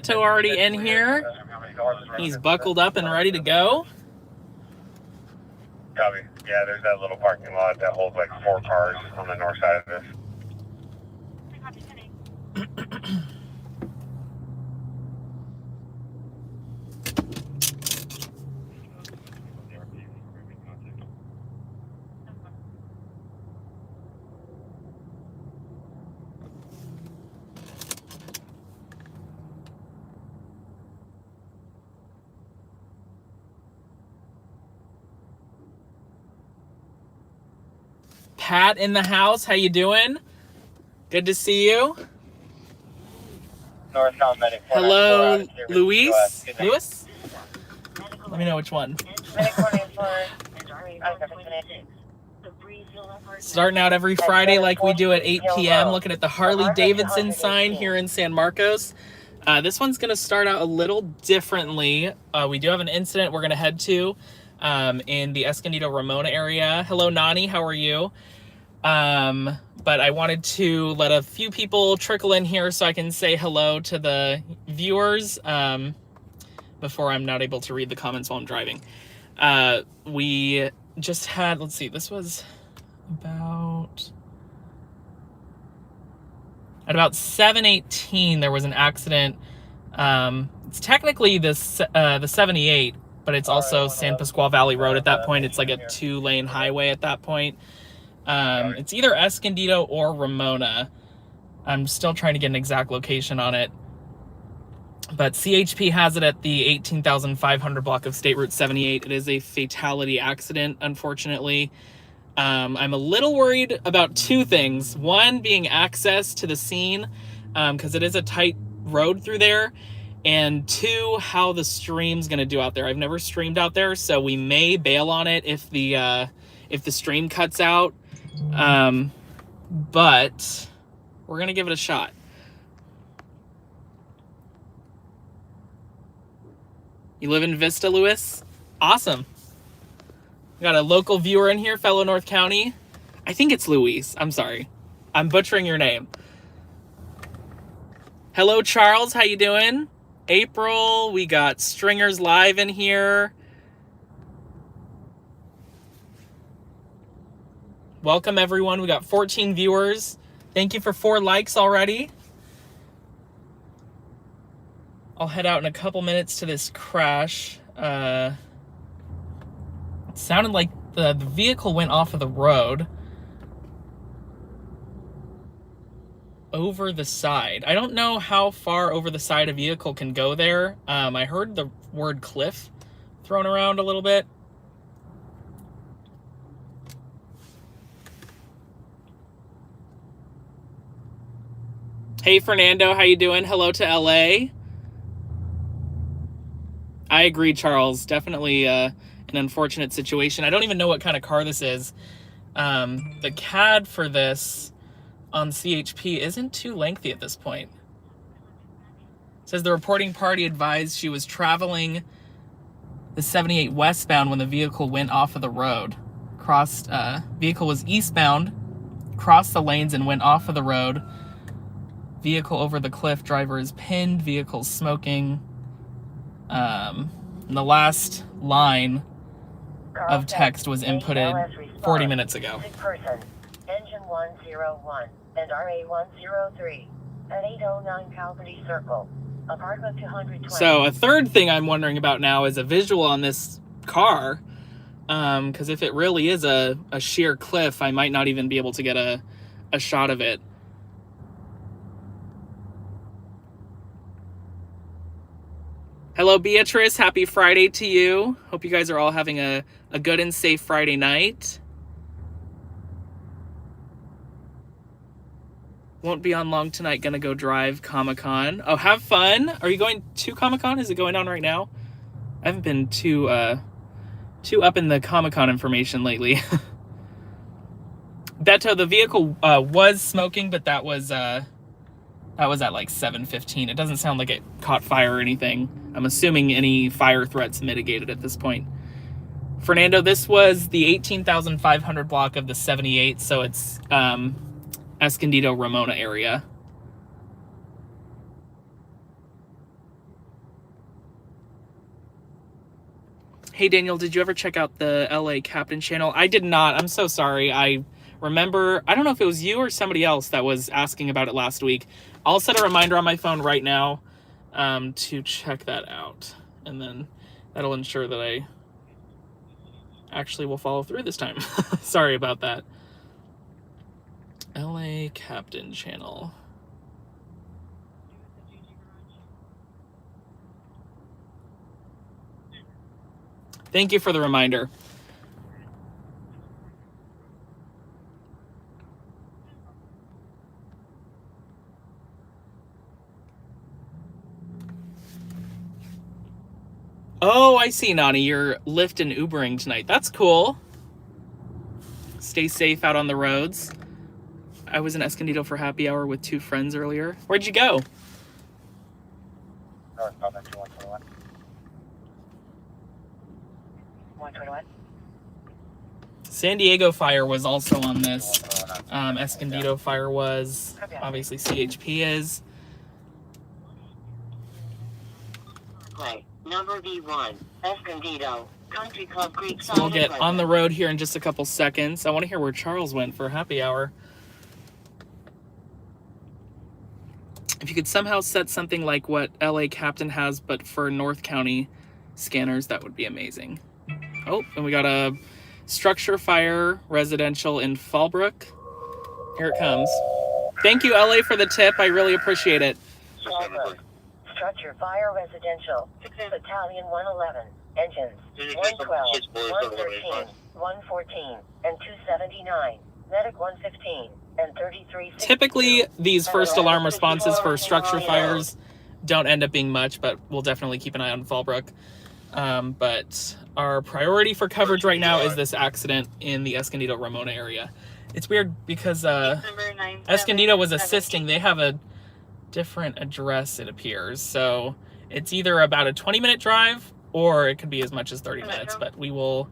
Beto already in here. He's buckled up and ready to go. Copy. Yeah, there's that little parking lot that holds like 4 cars on the north side of this. Pat in the house, how you doing? Good to see you. Northbound Medic. Hello, Luis. Lewis? Let me know which one. Starting out every Friday like we do at 8 p.m. Looking at the Harley Davidson sign here in San Marcos. This one's going to start out a little differently. We do have an incident we're going to head to in the Escondido Ramona area. Hello, Nani. How are you? But I wanted to let a few people trickle in here so I can say hello to the viewers before I'm not able to read the comments while I'm driving. We just had, let's see, this was at about 7:18 there was an accident. It's technically the 78, but it's also San Pasqual Valley Road at that point. It's like a 2-lane highway at that point. It's either Escondido or Ramona. I'm still trying to get an exact location on it. But CHP has it at the 18,500 block of State Route 78. It is a fatality accident, unfortunately. I'm a little worried about 2 things. One being access to the scene, because it is a tight road through there. And 2, how the stream's going to do out there. I've never streamed out there, so we may bail on it if the stream cuts out. But we're going to give it a shot. You live in Vista, Lewis? Awesome. We got a local viewer in here, fellow North County. I think it's Luis. I'm sorry. I'm butchering your name. Hello, Charles. How you doing? April. We got Stringers Live in here. Welcome, everyone. We got 14 viewers. Thank you for 4 likes already. I'll head out in a couple minutes to this crash. It sounded like the vehicle went off of the road over the side. I don't know how far over the side a vehicle can go there. I heard the word cliff thrown around a little bit. Hey, Fernando, how you doing? Hello to LA. I agree, Charles. Definitely an unfortunate situation. I don't even know what kind of car this is. The CAD for this on CHP isn't too lengthy at this point. It says the reporting party advised she was traveling the 78 westbound when the vehicle went off of the road. Vehicle was eastbound, crossed the lanes and went off of the road. Vehicle over the cliff, driver is pinned, vehicle smoking. The last line of text was inputted 40 minutes ago. Person, engine 101 and RA 103 at 809 Calvary Circle, apartment 220. So a third thing I'm wondering about now is a visual on this car, because if it really is a sheer cliff, I might not even be able to get a shot of it. Hello, Beatrice. Happy Friday to you. Hope you guys are all having a good and safe Friday night. Won't be on long tonight. Gonna go drive Comic-Con. Oh, have fun. Are you going to Comic-Con? Is it going on right now? I haven't been too up in the Comic-Con information lately. Beto, the vehicle was smoking, but that was at like 7:15. It doesn't sound like it caught fire or anything. I'm assuming any fire threats mitigated at this point. Fernando, this was the 18,500 block of the 78, so it's Escondido Ramona area. Hey, Daniel, did you ever check out the LA Captain channel? I did not. I'm so sorry. I remember, I don't know if it was you or somebody else that was asking about it last week. I'll set a reminder on my phone right now to check that out. And then that'll ensure that I actually will follow through this time. Sorry about that. LA Captain channel. Thank you for the reminder. Oh, I see, Nani. You're Lyft and Ubering tonight. That's cool. Stay safe out on the roads. I was in Escondido for happy hour with 2 friends earlier. Where'd you go? North Southern 2121. 121. San Diego Fire was also on this. Escondido Fire was. Obviously, CHP is. Play number V1, Escondido, Country Club Creek. So we'll get on the road here in just a couple seconds. I want to hear where Charles went for happy hour. If you could somehow set something like what LA Captain has, but for North County scanners, that would be amazing. Oh, and we got a structure fire residential in Fallbrook. Here it comes. Thank you, LA, for the tip. I really appreciate it. Structure fire residential, Battalion 111, engines 112, 113, 114, and 279, medic 115, and 33. Typically, these first alarm responses for structure fires don't end up being much, but we'll definitely keep an eye on Fallbrook. But our priority for coverage right now is this accident in the Escondido Ramona area. It's weird because Escondido was assisting. They have a different address, it appears. So it's either about a 20-minute drive or it could be as much as 30 minutes, but we will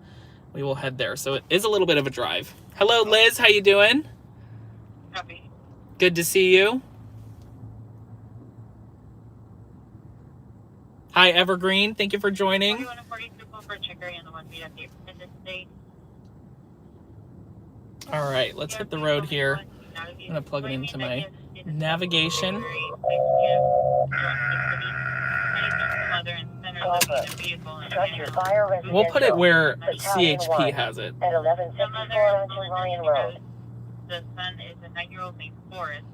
head there. So it is a little bit of a drive. Hello, Liz. How you doing? Happy. Good to see you. Hi, Evergreen. Thank you for joining. 4142 for Chicory and the 1 feet up here. In this state. All right, let's hit the road here. I'm going to plug it into my navigation. We'll put it where CHP has it. At 1154 on Ryan Road. The son is a 9-year-old named Forrest.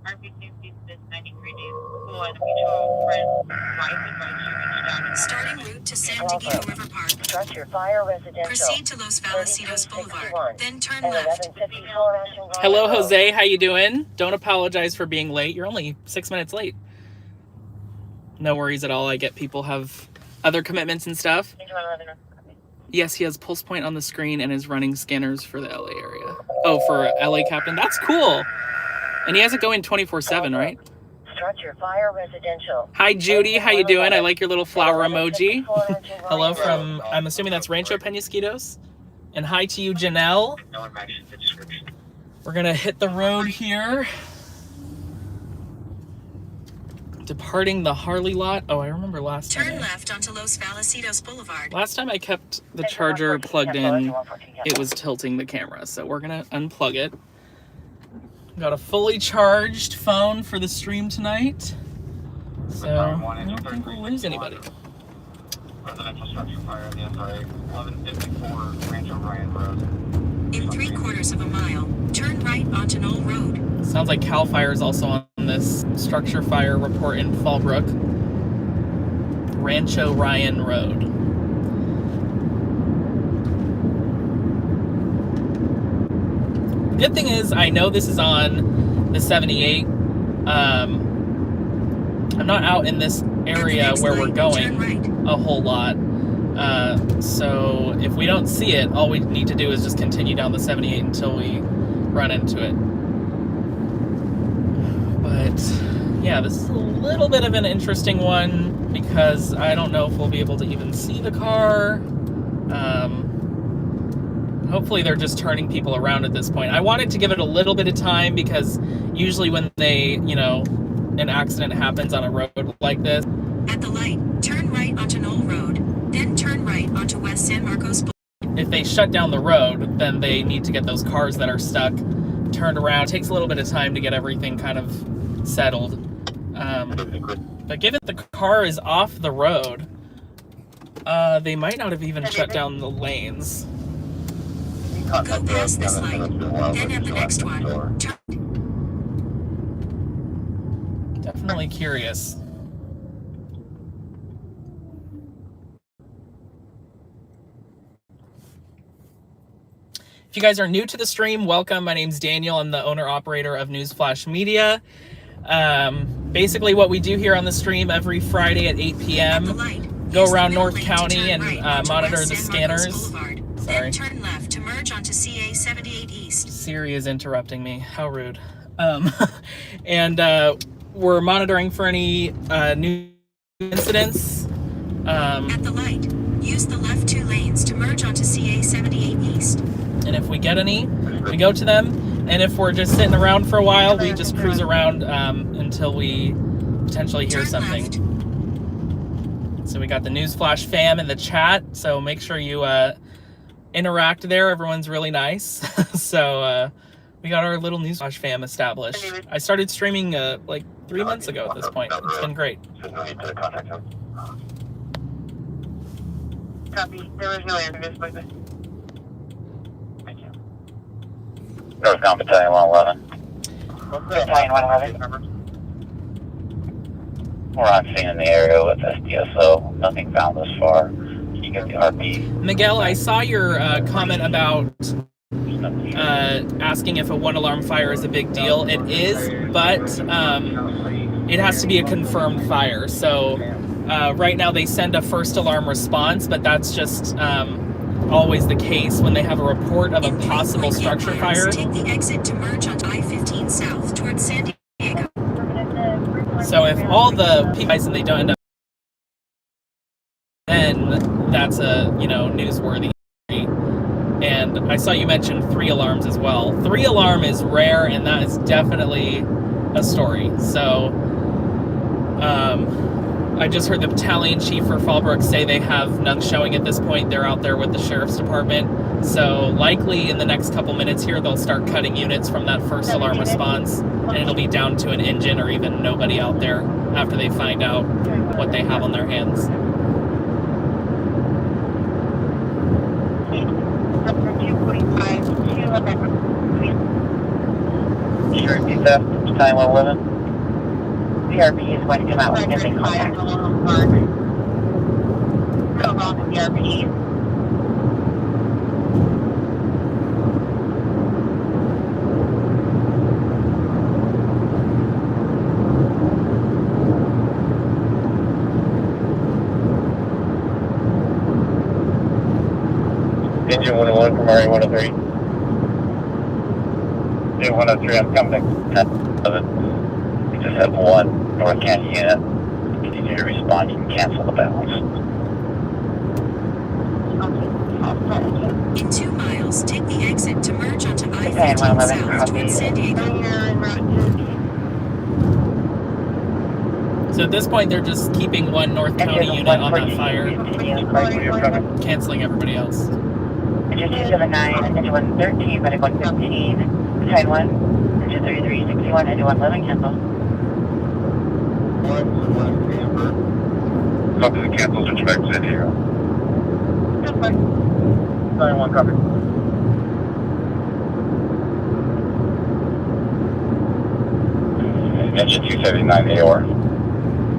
RPC is 93 days. School and a mutual friend. Wife advised you reached out. Starting route to San Diego River Park. Structure fire residential. Proceed to Los Valecitos Boulevard, then turn At left. 1154 on Ryan Hello, Road. Jose. How you doing? Don't apologize for being late. You're only 6 minutes late. No worries at all. I get people have other commitments and stuff. Yes, he has Pulse Point on the screen and is running scanners for the LA area. Oh, for LA Captain. That's cool. And he has it going 24/7, right? Structure fire residential. Hi, Judy. How you doing? I like your little flower emoji. Hello from, I'm assuming that's Rancho Penasquitos. And hi to you, Janelle. No one matches the description. We're going to hit the road here. Departing the Harley lot. Oh, I remember last Turn time. left onto Los Valecitos Boulevard. Last time I kept the charger plugged in, it was tilting the camera. So we're going to unplug it. Got a fully charged phone for the stream tonight. So I don't think we'll lose anybody. Residential structure fire in the SRA, 1154 Rancho Ryan Road. In 3/4 of a mile, turn right onto Knoll Road. Sounds like CAL FIRE is also on this structure fire report in Fallbrook. Rancho Ryan Road. Good thing is, I know this is on the 78. I'm not out in this area where we're going a whole lot. So if we don't see it, all we need to do is just continue down the 78 until we run into it. But yeah, this is a little bit of an interesting one because I don't know if we'll be able to even see the car. Hopefully they're just turning people around at this point. I wanted to give it a little bit of time because usually when they, an accident happens on a road like this. At the light, turn right onto West San Marcos Boulevard. if they shut down the road, then they need to get those cars that are stuck turned around. It takes a little bit of time to get everything kind of settled. But given the car is off the road, they might not have even shut down the lanes. Go past this light, then at the next one, turn. Definitely curious. If you guys are new to the stream, welcome. My name's Daniel. I'm the owner-operator of Newsflash Media. Basically what we do here on the stream every Friday at 8 p.m. Go around North County and monitor the scanners. Sorry. Then turn left to merge onto CA 78 East. Siri is interrupting me. How rude. And we're monitoring for any new incidents. At the light, use the left 2 lanes to merge onto CA 78 East. And if we get any, we go to them. And if we're just sitting around for a while, we just cruise around until we potentially hear Turn something. left. So we got the Newsflash fam in the chat. So make sure you interact there. Everyone's really nice. So we got our little Newsflash fam established. I started streaming like 3 months ago at this point. It's been great. Copy. There was no answer. Just like this. Thank you. North County Battalion 111. Battalion 111. We're on scene in the area with SDSO. Nothing found thus far. Can you get the RP? Miguel, I saw your comment about asking if a 1-alarm fire is a big deal. It is, but it has to be a confirmed fire. So right now they send a first alarm response, but that's just always the case when they have a report of a In possible 3.8 structure miles, fire. Take the exit to merge onto I-15 South towards San Diego. So if all the people and they don't end up, then that's a newsworthy. And I saw you mention 3 alarms as well. 3 alarm is rare, and that is definitely a story. So I just heard the battalion chief for Fallbrook say they have none showing at this point. They're out there with the sheriff's department. So likely in the next couple minutes here, they'll start cutting units from that first alarm response, and it'll be down to an engine or even nobody out there after they find out what they have on their hands. Number 245, 211. Can you repeat that? Battalion 111? BRP is going to come out with missing contact. Go wrong with the RP. Engine 101 from RA 103. Yeah, 103, I'm coming to 10. We just have 1 North County unit. Continue to respond, you can cancel the balance. In 2 miles, take the exit to merge onto Battalion I-15 111, South copy. towards San Diego. So at this point, they're just keeping 1 North County unit on that fire, canceling everybody else. Engine 279, engine 113, medic 115, Battalion 1, engine 3361, engine 111, cancel. Copy the cancels, expect San Diego. Battalion 1, copy. Engine 279, AOR.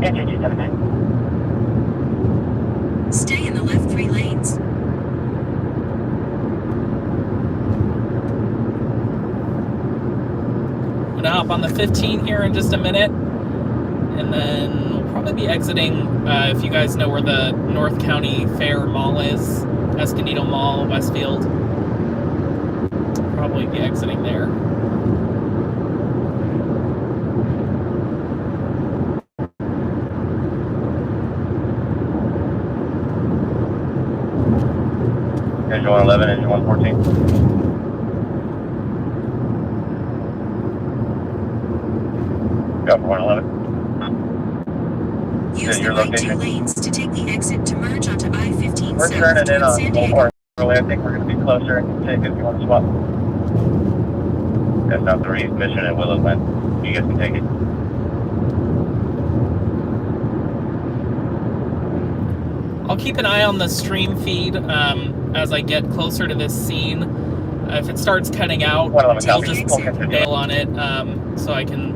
Engine 279. Stay in the left 3 lanes. I'm gonna hop on the 15 here in just a minute, and then we'll probably be exiting, if you guys know where the North County Fair Mall is, Escondido Mall, Westfield. Probably be exiting there. Engine 111, engine 114. Go for 111. Use the your right 2 location? lanes to take the exit to merge onto I-15 We're south turning in towards on San Old Diego. Horse early. I think we're going to be closer and take it if you want to swap. That's not the Reeves mission at Willow Glen. You guys can take it. I'll keep an eye on the stream feed as I get closer to this scene. If it starts cutting out, Well, I'll copy. just We'll continue. bail on it so I can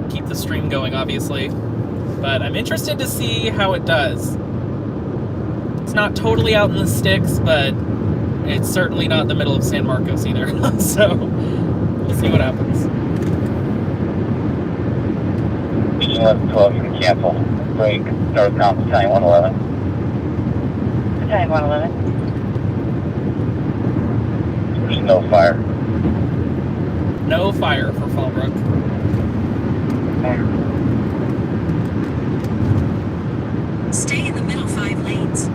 keep the stream going, obviously. But I'm interested to see how it does. It's not totally out in the sticks, but it's certainly not the middle of San Marcos either. So we'll see what happens. Region 1112, you can cancel. Break. North Mountain, Battalion 111. Battalion 111. There's no fire. No fire for Fallbrook. Stay in the middle 5 lanes.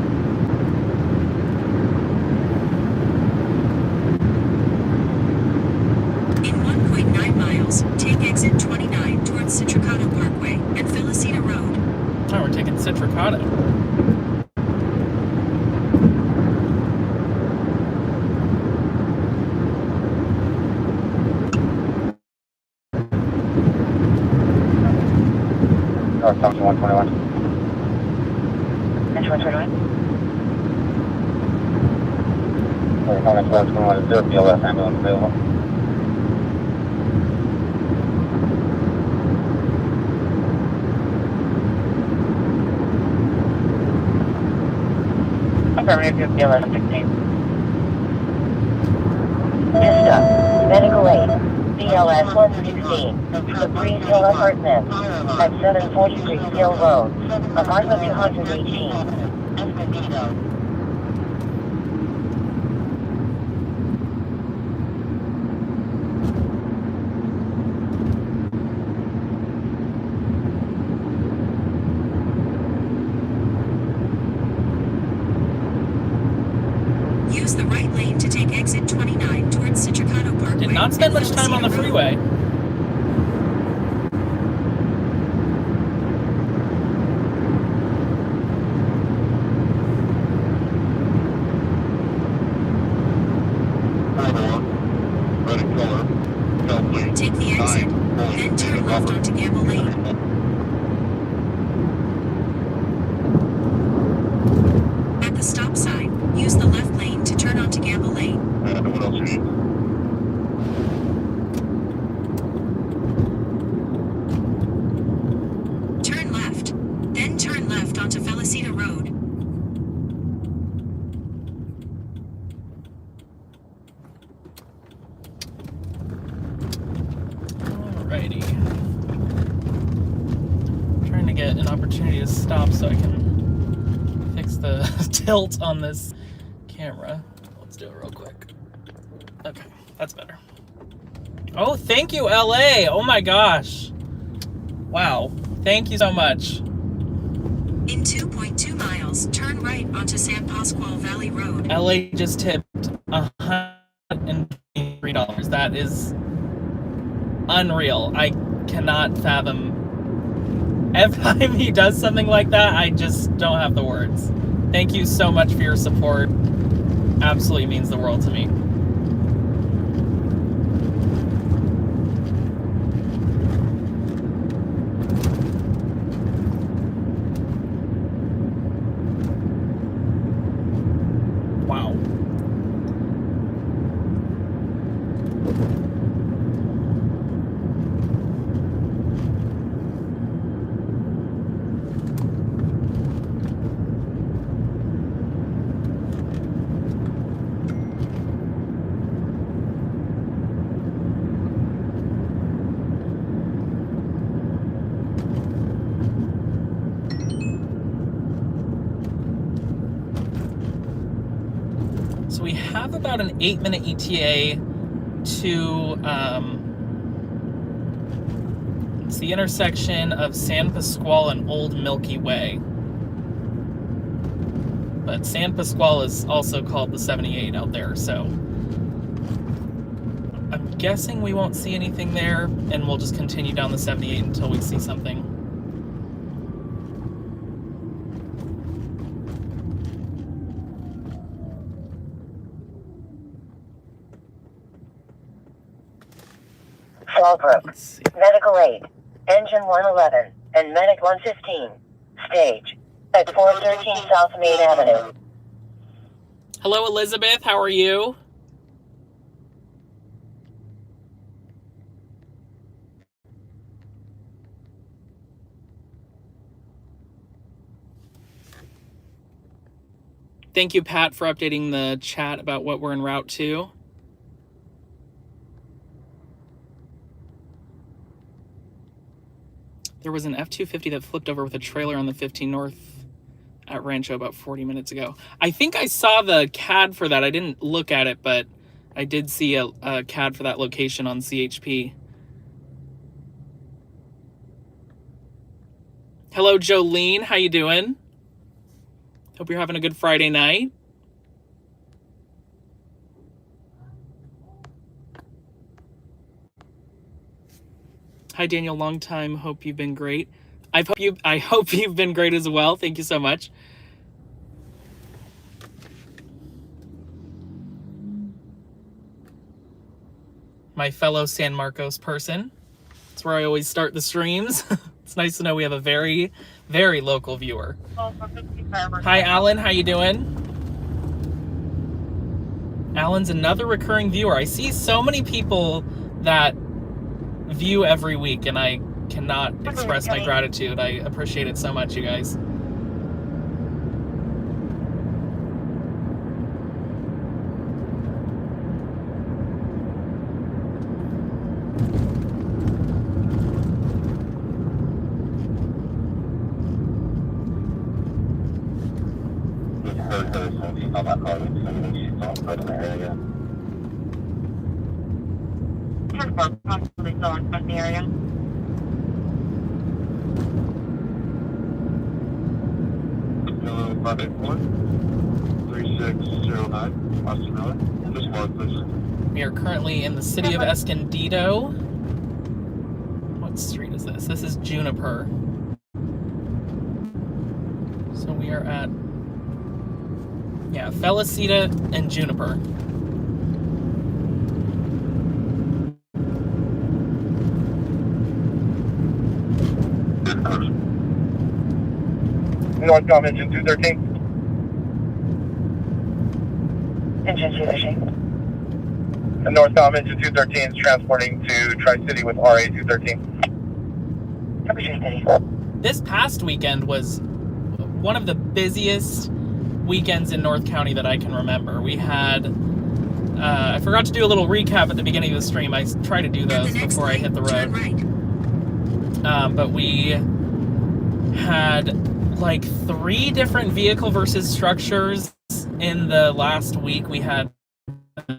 In 1.9 miles, take exit 29 towards Citricado Parkway and Felicita Road. Oh, we're taking Citricado. North Mountain 121. That's 121. North Mountain 121 is 0 BLS ambulance available. Affirmative, BLS 16. Vista, medical aid, BLS 116, the Breeze Hill Apartment, at 743 Hill Road, apartment 218. Use the right lane to take exit 29 towards Citricado Parkway. Did not spend and much time on the Felicita Road. freeway. Take the exit, then turn left onto Gamble Lane. At the stop sign, use the left lane to turn onto Gamble Lane. What else you need? Turn left, then turn left onto Felicita Road. Alrighty. Trying to get an opportunity to stop so I can fix the tilt on this camera. Let's do it real quick. Okay, that's better. Oh, thank you, LA. Oh my gosh. Wow. Thank you so much. In 2.2 miles, turn right onto San Pasqual Valley Road. LA just tipped $123. That is unreal. I cannot fathom. Every time he does something like that, I just don't have the words. Thank you so much for your support. Absolutely means the world to me. Wow. So we have about an 8-minute ETA to it's the intersection of San Pasqual and Old Milky Way. But San Pasqual is also called the 78 out there, so I'm guessing we won't see anything there, and we'll just continue down the 78 until we see something. Fallbrook. Let's see. Medical aid. Engine 111 and Medic 115. Stage. At 413 South Main Avenue. Hello, Elizabeth. How are you? Thank you, Pat, for updating the chat about what we're en route to. There was an F-250 that flipped over with a trailer on the 15 North at Rancho about 40 minutes ago. I think I saw the CAD for that. I didn't look at it, but I did see a CAD for that location on CHP. Hello, Jolene. How you doing? Hope you're having a good Friday night. Hi, Daniel. Long time. Hope you've been great. I hope you've been great as well. Thank you so much. My fellow San Marcos person. That's where I always start the streams. It's nice to know we have a very, very local viewer. Hi, Alan. How you doing? Alan's another recurring viewer. I see so many people that view every week, and I cannot express my gratitude. I appreciate it so much, you guys. Possibly still in front of the area. Hello, 581-3609, Austin Miller. Just mark, please. We are currently in the city of Escondido. What street is this? This is Juniper. So we are at, yeah, Felicita and Juniper. Northcom engine 213. Engine 213. And Northcom engine 213 is transporting to Tri-City with RA 213. This past weekend was one of the busiest weekends in North County that I can remember. We had, I forgot to do a little recap at the beginning of the stream. I try to do those before I hit the road. But we had like 3 different vehicle versus structures in the last week. We had 2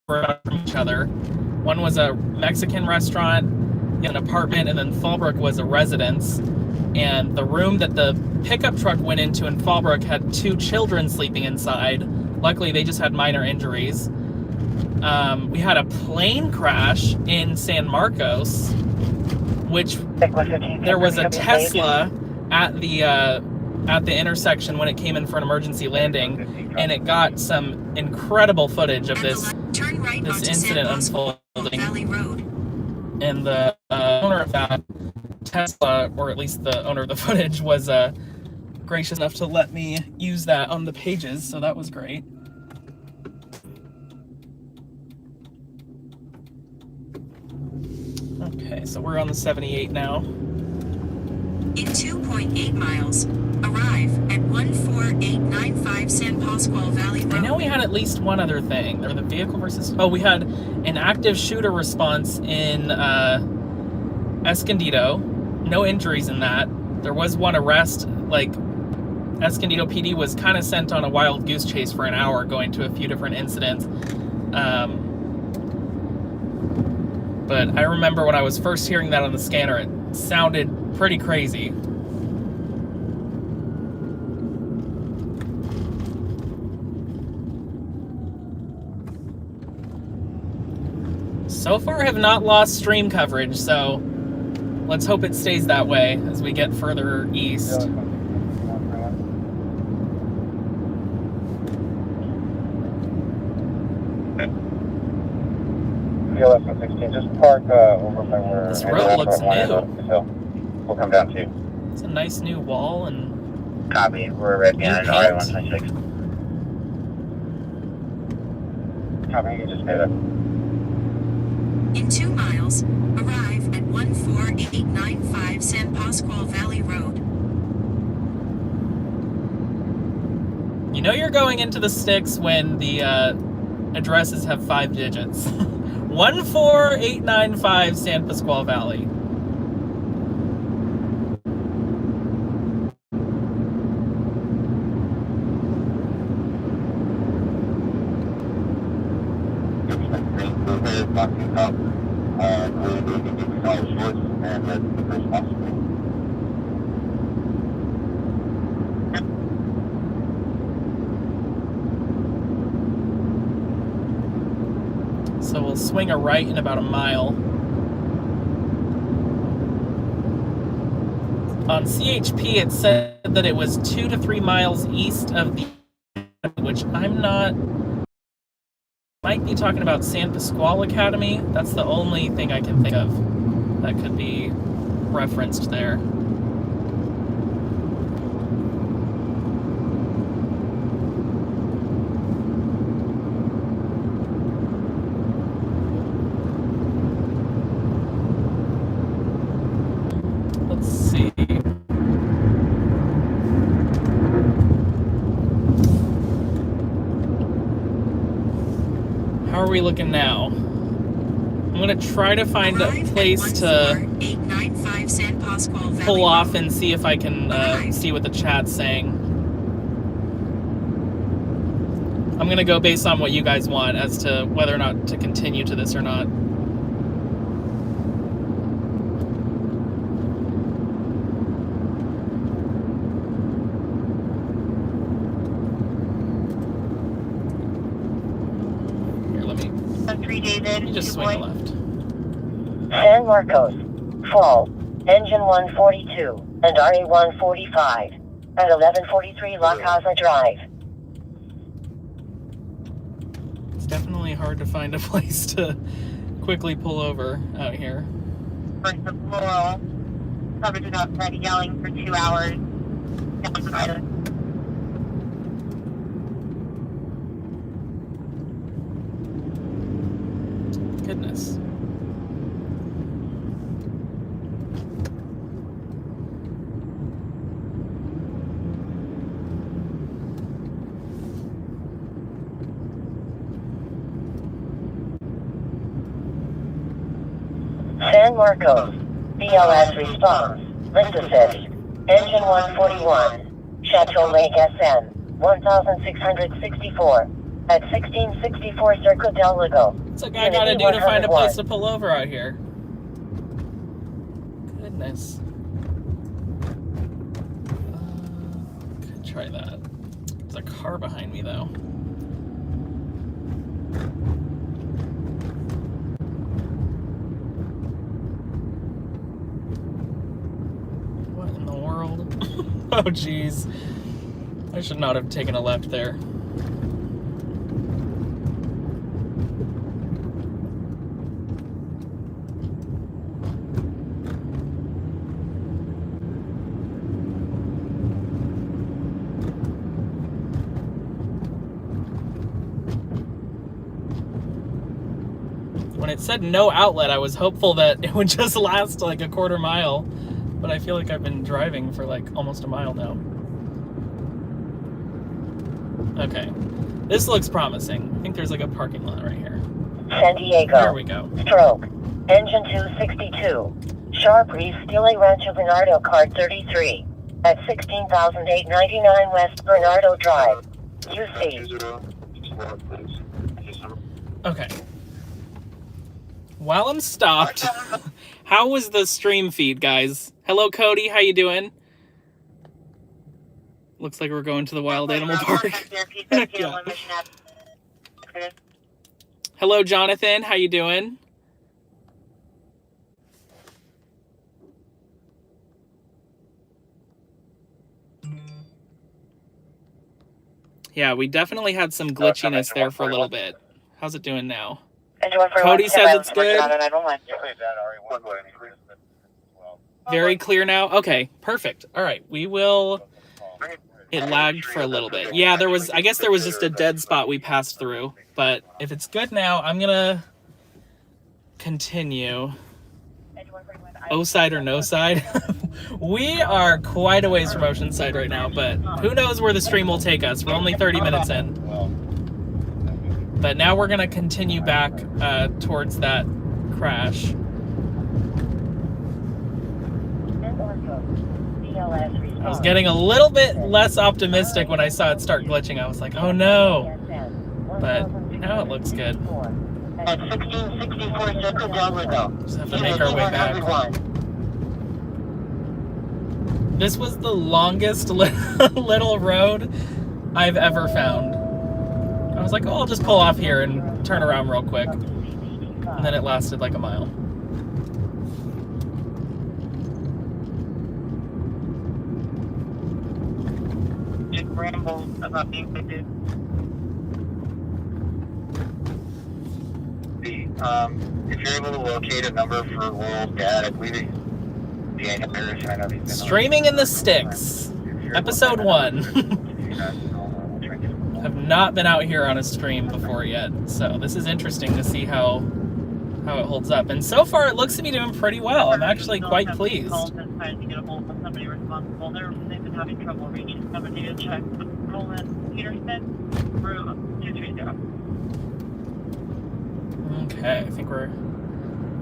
from each other. One was a Mexican restaurant, an apartment, and then Fallbrook was a residence. And the room that the pickup truck went into in Fallbrook had 2 children sleeping inside. Luckily, they just had minor injuries. We had a plane crash in San Marcos, which there was a Tesla at the intersection when it came in for an emergency landing, and it got some incredible footage of this incident unfolding. And the owner of that Tesla, or at least the owner of the footage, was gracious enough to let me use that on the pages, so that was great. Okay, so we're on the 78 now. In 2.8 miles, arrive at 14895 San Pasqual Valley Road. I know we had at least one other thing. There, the vehicle versus... Oh, we had an active shooter response in Escondido. No injuries in that. There was one arrest. Like, Escondido PD was kind of sent on a wild goose chase for an hour, going to a few different incidents. But I remember when I was first hearing that on the scanner, it sounded pretty crazy. So far, I have not lost stream coverage, so let's hope it stays that way as we get further east. PLS 116, just park over by where... This road looks new. So we'll come down to you. It's a nice new wall and Copy, we're right behind New RA paint. 126. Copy, you just made it. In 2 miles, arrive at 14895 San Pasqual Valley Road. you know you're going into the sticks when the addresses have 5 digits. 14895 San Pasqual Valley. So we'll swing a right in about a mile. On CHP, it said that it was 2 to 3 miles east of the, which I'm not. Might be talking about San Pasqual Academy. That's the only thing I can think of that could be referenced there. Let's see. How are we looking now? I'm gonna try to find a Arrive place at to 14895 San Pasqual Valley pull off Road. and see if I can see what the chat's saying. I'm gonna go based on what you guys want as to whether or not to continue to this or not. Here, let me 3 David. you just two swing boy. left. San Marcos, Fall, Engine 142 and RA 145 at 1143 La Casa Drive. It's definitely hard to find a place to quickly pull over out here. First of Laurel. Coverage was outside yelling for 2 hours. Down the road. Goodness. San Marcos, BLS response, list assist, Engine 141, Chateau Lake SN, 1664, at 1664 Circo del Lago. What's a guy gotta do to find a place to pull over out here? Goodness. Could try that. There's a car behind me though. What in the world? Oh jeez. I should not have taken a left there. When it said no outlet, I was hopeful that it would just last like a quarter mile, but I feel like I've been driving for like almost a mile now. Okay, this looks promising. I think there's like a parking lot right here. San Diego. There we go. Stroke. Engine 262. Sharp Reef Stile Rancho Bernardo card 33. At 16,899 West Bernardo Drive. UC. Okay. While I'm stopped, how was the stream feed, guys? Hello, Cody. How you doing? Looks like we're going to the Wild Animal Park. Yeah. Hello, Jonathan. How you doing? Yeah, we definitely had some glitchiness there for a little bit. How's it doing now? Cody says it's good. Yeah, please add RE1 going as well. Very clear now. Okay, perfect. All right, we will. It lagged for a little bit. Yeah, there was. I guess there was just a dead spot we passed through. But if it's good now, I'm gonna continue. O side or no side? We are quite a ways from Oceanside right now, but who knows where the stream will take us. We're only 30 minutes in. But now we're gonna continue back towards that crash. I was getting a little bit less optimistic when I saw it start glitching. I was like, oh no. But now it looks good. At 1664 Circle Delgado. Just have to make our way back. This was the longest little road I've ever found. I was like, oh, I'll just pull off here and turn around real quick. And then it lasted like a mile. Just ramble about being addicted. If you're able to locate a number for Laurel's dad, I believe it's Daniel Harris. I know he's been Streaming in the Sticks, episode 1. Have not been out here on a stream before yet, so this is interesting to see how it holds up. And so far, it looks to be doing pretty well. I'm actually quite pleased. Trying to get a hold of somebody responsible. They've been having trouble reaching somebody to check Roland Peterson, room 230. Okay, I think we're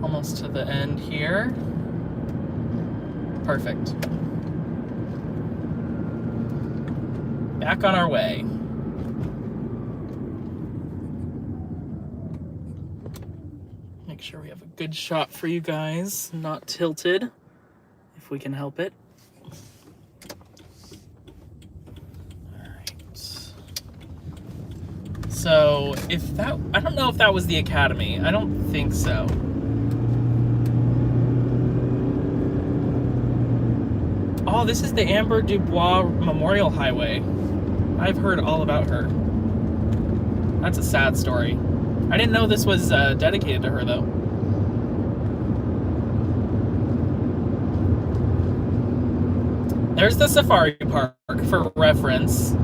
almost to the end here. Perfect. Back on our way. Make sure we have a good shot for you guys, not tilted, if we can help it. So, if that, I don't know if that was the Academy. I don't think so. Oh, this is the Amber Dubois Memorial Highway. I've heard all about her. That's a sad story. I didn't know this was dedicated to her, though. There's the Safari Park for reference.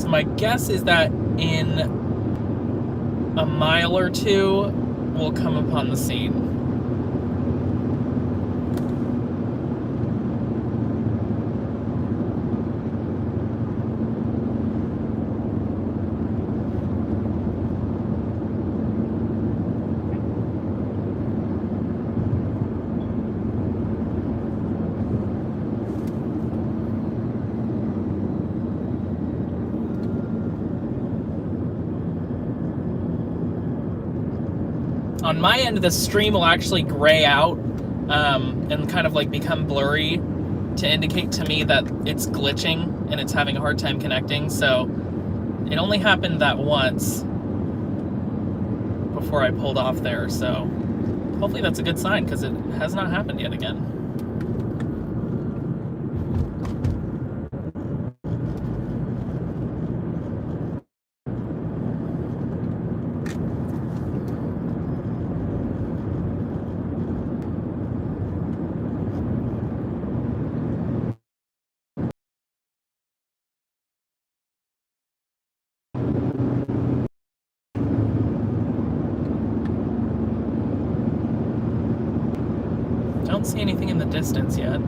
My guess is that in a mile or two, we'll come upon the scene. On my end, the stream will actually gray out and kind of like become blurry to indicate to me that it's glitching and it's having a hard time connecting. So it only happened that once before I pulled off there. So hopefully that's a good sign because it has not happened yet again. Don't see anything in the distance yet.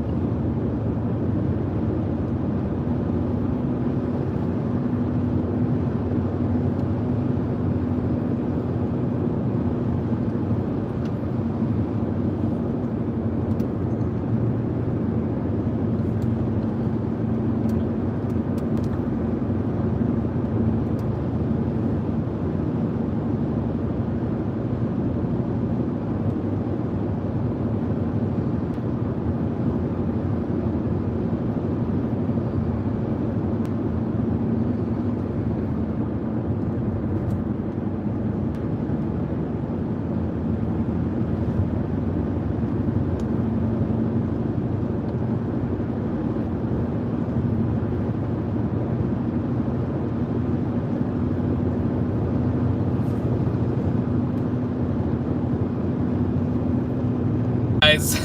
guys.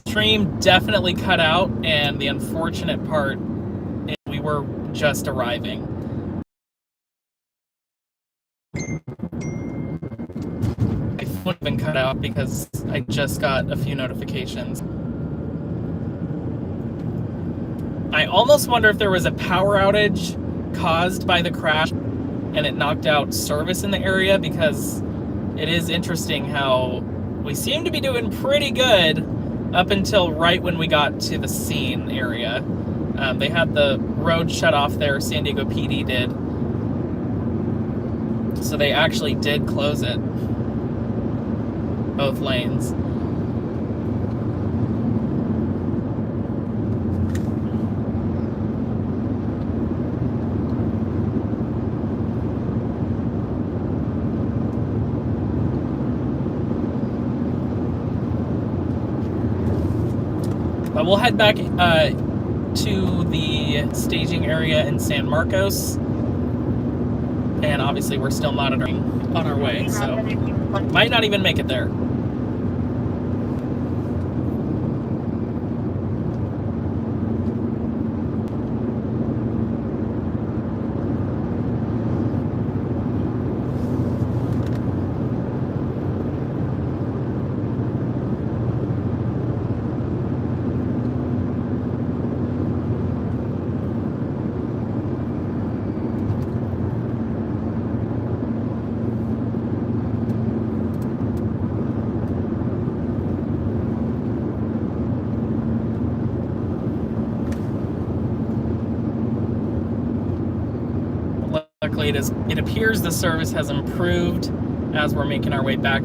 Stream definitely cut out, and the unfortunate part is we were just arriving. My phone would have been cut out because I just got a few notifications. I almost wonder if there was a power outage caused by the crash and it knocked out service in the area, because it is interesting how we seem to be doing pretty good up until right when we got to the scene area. They had the road shut off there, San Diego PD did. So they actually did close it, both lanes. But we'll head back to the staging area in San Marcos. And obviously we're still monitoring on our way, so might not even make it there. Luckily, it appears the service has improved as we're making our way back.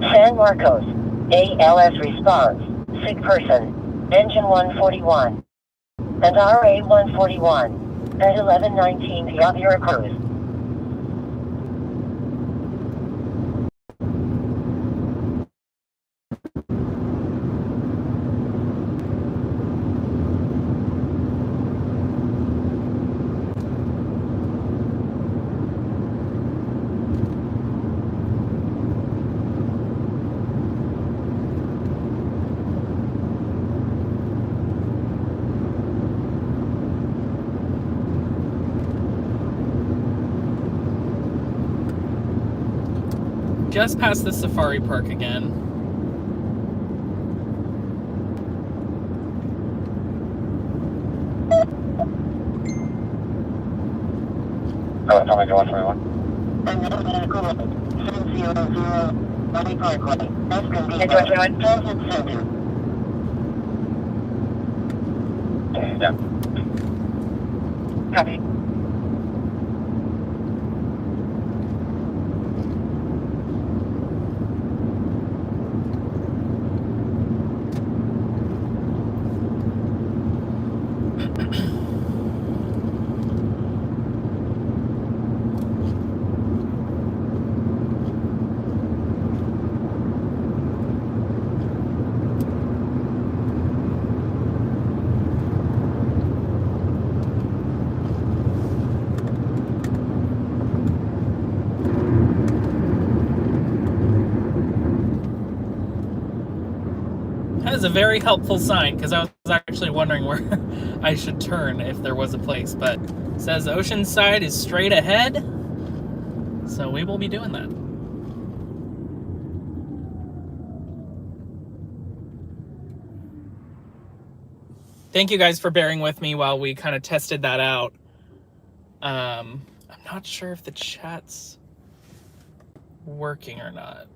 San Marcos. ALS response. Sick person. Engine 141. And RA 141. At 11:19 p.m. Veracruz. Just past the safari park again. Oh, tell me, go 121. And the medical 700 Valley Parkway. Escondido. Transit Center. Yeah. Copy. That is a very helpful sign, because I was actually wondering where I should turn if there was a place, but it says Oceanside is straight ahead, so we will be doing that. Thank you guys for bearing with me while we kind of tested that out. I'm not sure if the chat's working or not.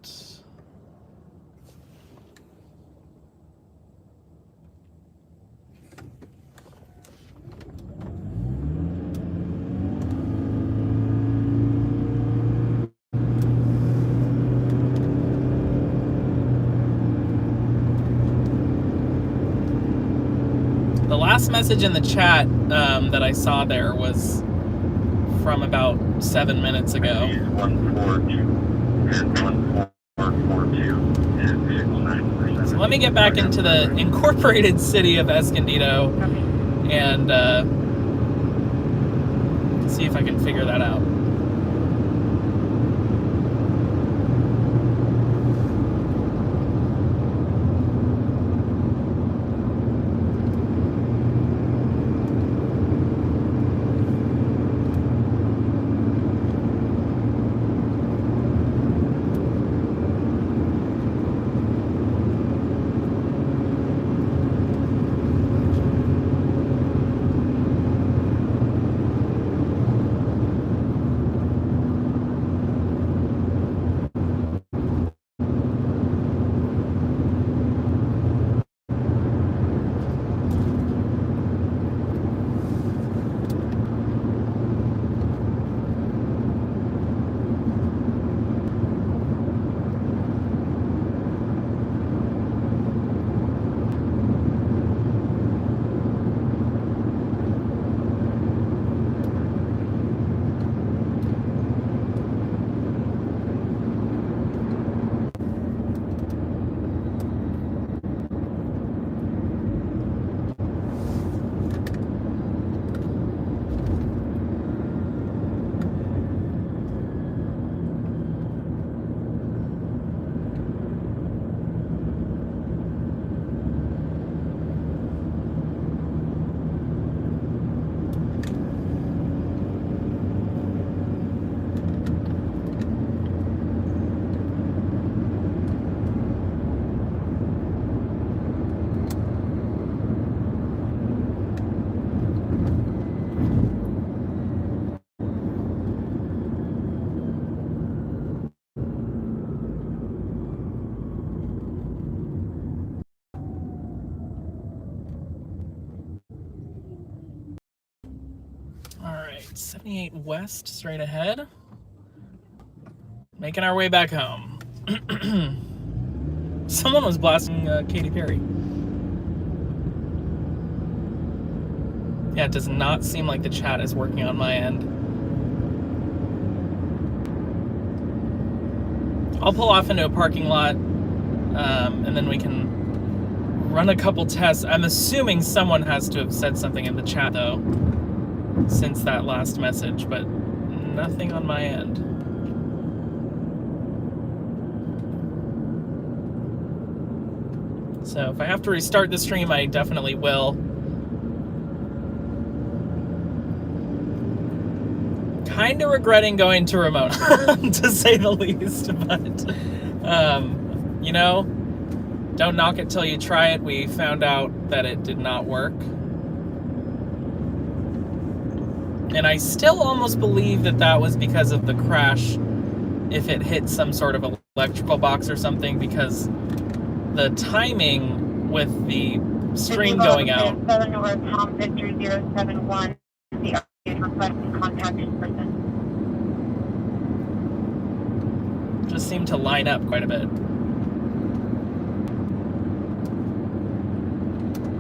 The last message in the chat that I saw there was from about 7 minutes ago. 142 and 1442 and vehicle 9%. So let me get back into the incorporated city of Escondido and see if I can figure that out. All right, 78 West, straight ahead. Making our way back home. Someone was blasting Katy Perry. Yeah, it does not seem like the chat is working on my end. I'll pull off into a parking lot, and then we can run a couple tests. I'm assuming someone has to have said something in the chat, though, since that last message, but nothing on my end. So if I have to restart the stream, I definitely will. Kind of regretting going to Ramona, to say the least, but, you know, don't knock it till you try it. We found out that it did not work. And I still almost believe that that was because of the crash, if it hit some sort of electrical box or something, because the timing with the stream going out. 7 North Tom Victor 071. The RP is requesting contact in person. Just seemed to line up quite a bit.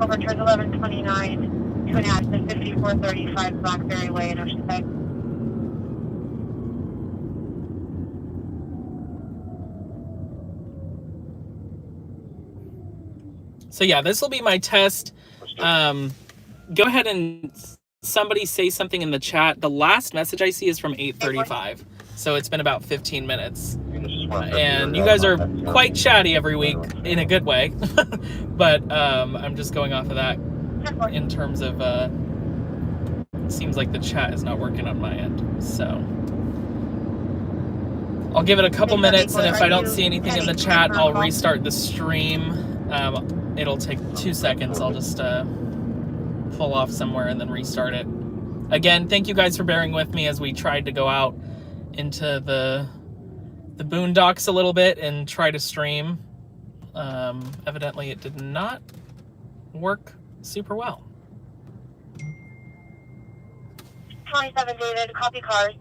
Over turns 1129 to an accident 5435 Blackberry Way in Oceanside. So yeah, this will be my test. Go ahead and somebody say something in the chat. The last message I see is from 8:35, so it's been about 15 minutes. And you guys are quite chatty every week in a good way, but I'm just going off of that in terms of it seems like the chat is not working on my end. So I'll give it a couple minutes, and if I don't see anything in the chat, I'll restart the stream. It'll take 2 seconds. I'll just pull off somewhere and then restart it. Again, thank you guys for bearing with me as we tried to go out into the boondocks a little bit and try to stream. Evidently it did not work super well. 27 David, copy cars.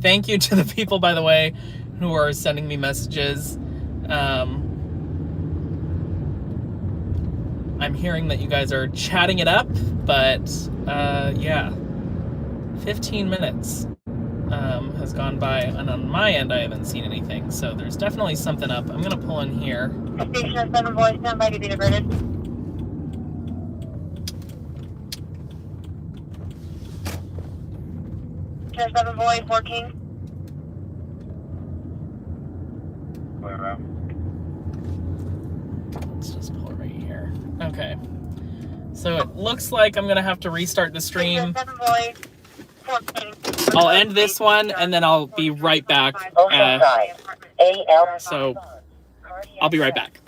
Thank you to the people, by the way, who are sending me messages. I'm hearing that you guys are chatting it up, but yeah, 15 minutes has gone by, and on my end, I haven't seen anything. So there's definitely something up. I'm gonna pull in here. Station of 7 boys, stand by to be diverted. Station of 7 boys, working. Let's just pull it right here. Okay. So it looks like I'm gonna have to restart the stream. Station of 7 boys, 14. I'll end this one, and then I'll be right back. Oceanside. AL. So I'll be right back.